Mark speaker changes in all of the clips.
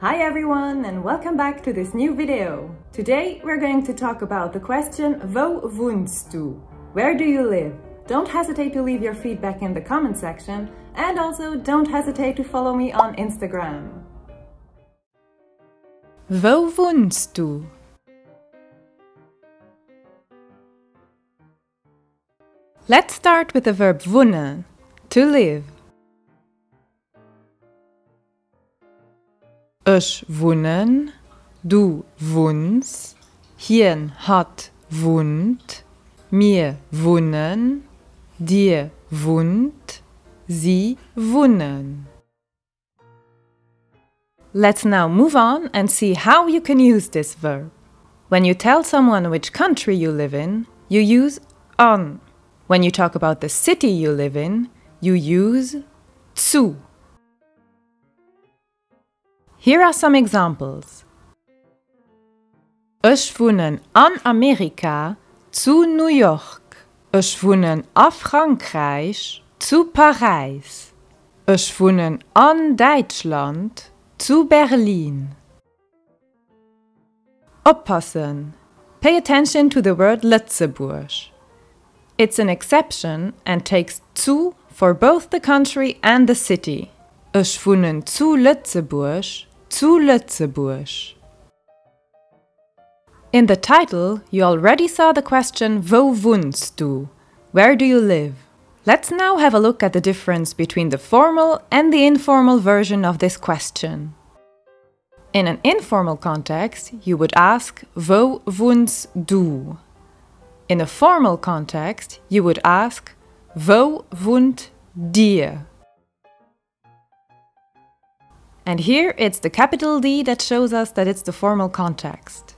Speaker 1: Hi everyone and welcome back to this new video. Today we're going to talk about the question Wo wohnst du? Where do you live? Don't hesitate to leave your feedback in the comment section and also don't hesitate to follow me on Instagram.
Speaker 2: Wo wohnst du? Let's start with the verb wohnen, to live. Ich wohnen, du wohnst, Hirn hat wohnt, mir wohnen, dir wohnt, sie wohnen. Let's now move on and see how you can use this verb. When you tell someone which country you live in, you use an. When you talk about the city you live in, you use zu. Here are some examples. Ich wohne an Amerika zu New York. Ich wohne a Frankreich zu Paris. Ich wohne an Deutschland zu Berlin. Oppassen. Pay attention to the word Lëtzebuergesch. It's an exception and takes zu for both the country and the city. Ich wohne zu Lëtzebuergesch, zu Lëtzebuergesch. In the title, you already saw the question Wo wohnst du? Where do you live? Let's now have a look at the difference between the formal and the informal version of this question. In an informal context, you would ask Wo wohnst du? In a formal context, you would ask Wo wohnt dir? And here it's the capital D that shows us that it's the formal context.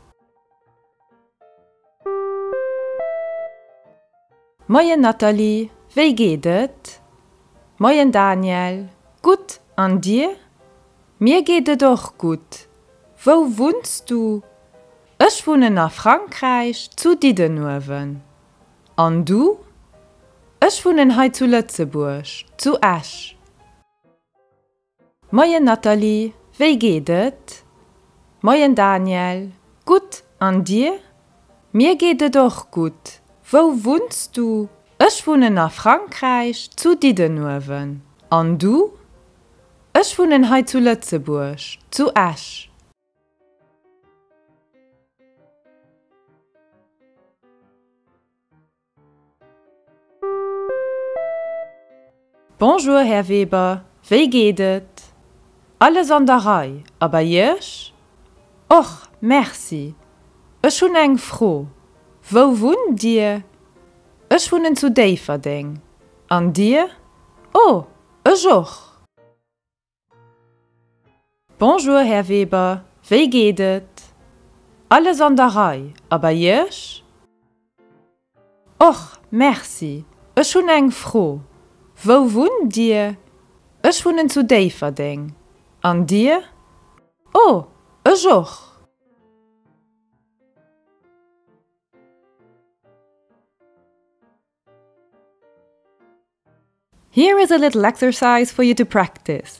Speaker 2: Moin Nathalie, wie geht es? Moin Daniel, gut an dir? Mir geht es doch gut. Wo wohnst du? Ich wohne nach Frankreich zu Didenhoven. Und du? Ich wohne heute zu Lëtzebuerg, zu Esch. Moin Nathalie, wie geht es? Moin Daniel, gut an dir? Mir geht es doch gut. Wo wohnst du? Ich wohne nach Frankreich zu Didenhoven. Und du? Ich wohne heute zu Lëtzebuerg, zu Esch. Bonjour, Herr Weber, wie geht es? Alles an der Reihe, aber ich? Och, merci. Ich schon eng froh. Wo wohnt dir? Ich wohne zu Deiferding. An dir? Oh, ich auch. Bonjour, Herr Weber, wie geht es? Alles an der Reihe, aber ich? Och, merci. Ich schon eng froh. Wo wohnt dir? Ich wohne zu Deiferding. An dir? Oh, ich auch. Here is a little exercise for you to practice.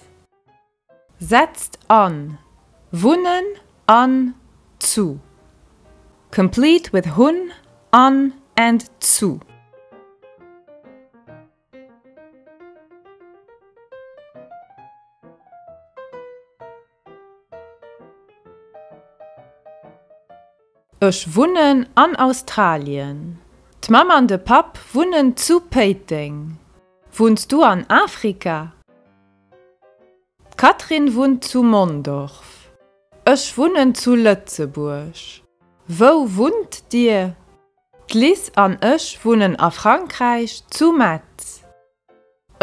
Speaker 2: Setzt an. Wohnen, an, zu. Complete with hun, an and zu. Ich wohne an Australien. Die Mama und der Pap wohnen zu Peting. Wohnst du an Afrika? Katrin wohnt zu Mondorf. Ich wohne zu Lëtzebuerg. Wo wohnt dir? Lies an ich wohnen a Frankreich zu Metz.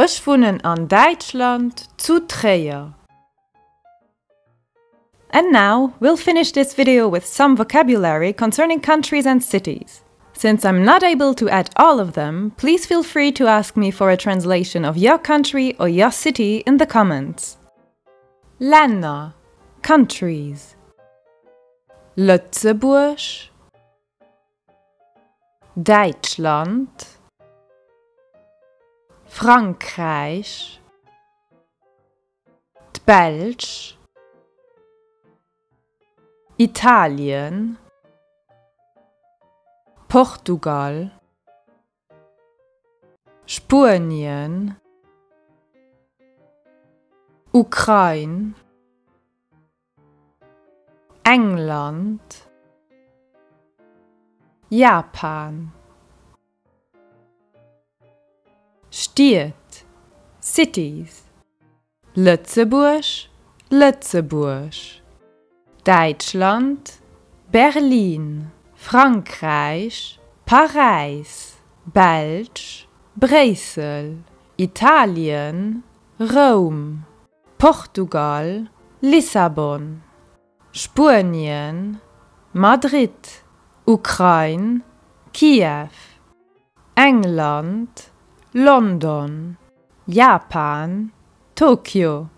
Speaker 2: Ich wohne an Deutschland zu Treyer. And now, we'll finish this video with some vocabulary concerning countries and cities. Since I'm not able to add all of them, please feel free to ask me for a translation of your country or your city in the comments. Länder, countries. Lëtzebuerg, Deutschland, Frankreich, Belge, Italien, Portugal, Spanien, Ukraine, England, Japan. Stiet, Cities. Lëtzebuergesch, Lëtzebuerg. Deutschland, Berlin. Frankreich, Paris. Belg, Brüssel. Italien, Rom. Portugal, Lissabon. Spanien, Madrid. Ukraine, Kiew. England, London. Japan, Tokio.